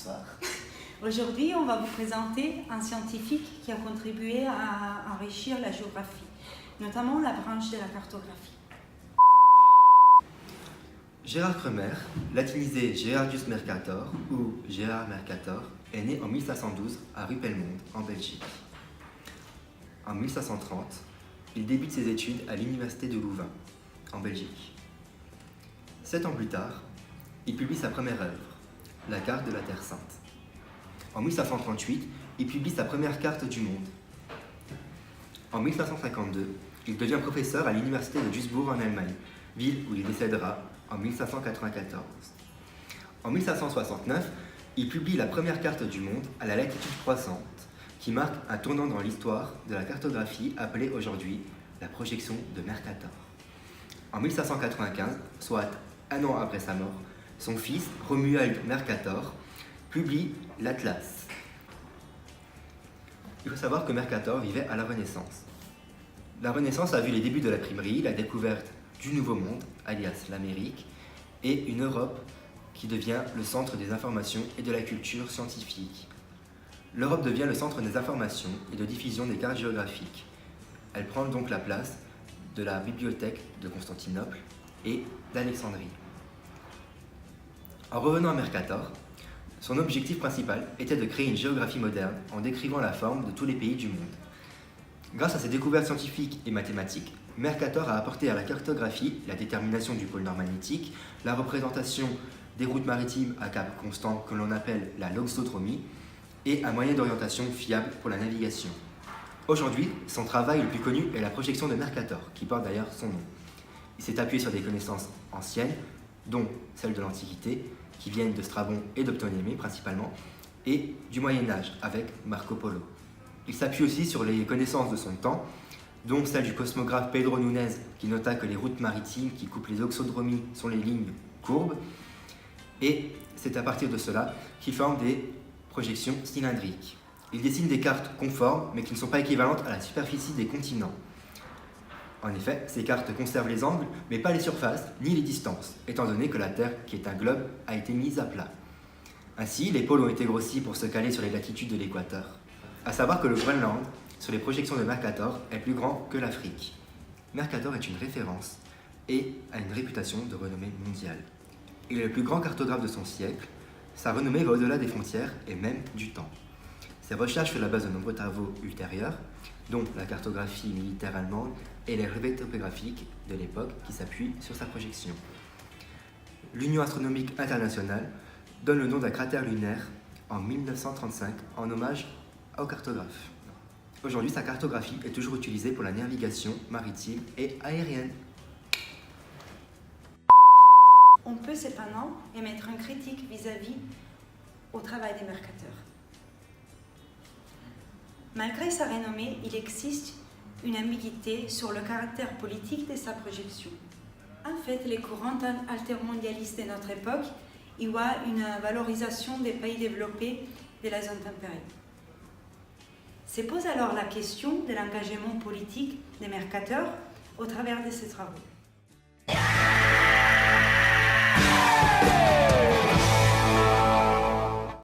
Bonsoir. Aujourd'hui, on va vous présenter un scientifique qui a contribué à enrichir la géographie, notamment la branche de la cartographie. Gérard Kremer, latinisé Gerardus Mercator ou Gérard Mercator, est né en 1512 à Ruppelmonde, en Belgique. En 1530, il débute ses études à l'université de Louvain, en Belgique. 7 ans plus tard, il publie sa première œuvre, la carte de la Terre Sainte. En 1538, il publie sa première carte du monde. En 1552, il devient professeur à l'université de Duisbourg en Allemagne, ville où il décédera en 1594. En 1569, il publie la première carte du monde à la latitude croissante, qui marque un tournant dans l'histoire de la cartographie appelée aujourd'hui la projection de Mercator. En 1595, soit un an après sa mort, son fils, Romuald Mercator, publie l'Atlas. Il faut savoir que Mercator vivait à la Renaissance. La Renaissance a vu les débuts de l'imprimerie, la découverte du Nouveau Monde, alias l'Amérique, et une Europe qui devient le centre des informations et de la culture scientifique. L'Europe devient le centre des informations et de diffusion des cartes géographiques. Elle prend donc la place de la bibliothèque de Constantinople et d'Alexandrie. En revenant à Mercator, son objectif principal était de créer une géographie moderne en décrivant la forme de tous les pays du monde. Grâce à ses découvertes scientifiques et mathématiques, Mercator a apporté à la cartographie la détermination du pôle nord magnétique, la représentation des routes maritimes à cap constant que l'on appelle la loxodromie et un moyen d'orientation fiable pour la navigation. Aujourd'hui, son travail le plus connu est la projection de Mercator, qui porte d'ailleurs son nom. Il s'est appuyé sur des connaissances anciennes, dont celles de l'Antiquité, qui viennent de Strabon et de Ptolémée principalement, et du Moyen-Âge avec Marco Polo. Il s'appuie aussi sur les connaissances de son temps, dont celle du cosmographe Pedro Nunes, qui nota que les routes maritimes qui coupent les oxodromies sont les lignes courbes, et c'est à partir de cela qu'il forme des projections cylindriques. Il dessine des cartes conformes, mais qui ne sont pas équivalentes à la superficie des continents. En effet, ces cartes conservent les angles, mais pas les surfaces, ni les distances, étant donné que la Terre, qui est un globe, a été mise à plat. Ainsi, les pôles ont été grossis pour se caler sur les latitudes de l'équateur. À savoir que le Groenland, sur les projections de Mercator, est plus grand que l'Afrique. Mercator est une référence et a une réputation de renommée mondiale. Il est le plus grand cartographe de son siècle. Sa renommée va au-delà des frontières et même du temps. Ses recherches furent la base de nombreux travaux ultérieurs, dont la cartographie militaire allemande et les relevés topographiques de l'époque qui s'appuient sur sa projection. L'Union astronomique internationale donne le nom d'un cratère lunaire en 1935 en hommage au cartographe. Aujourd'hui, sa cartographie est toujours utilisée pour la navigation maritime et aérienne. On peut cependant émettre une critique vis-à-vis au travail des Mercators. Malgré sa renommée, il existe une ambiguïté sur le caractère politique de sa projection. En fait, les courants altermondialistes de notre époque y voient une valorisation des pays développés de la zone tempérée. Se pose alors la question de l'engagement politique des Mercators au travers de ses travaux.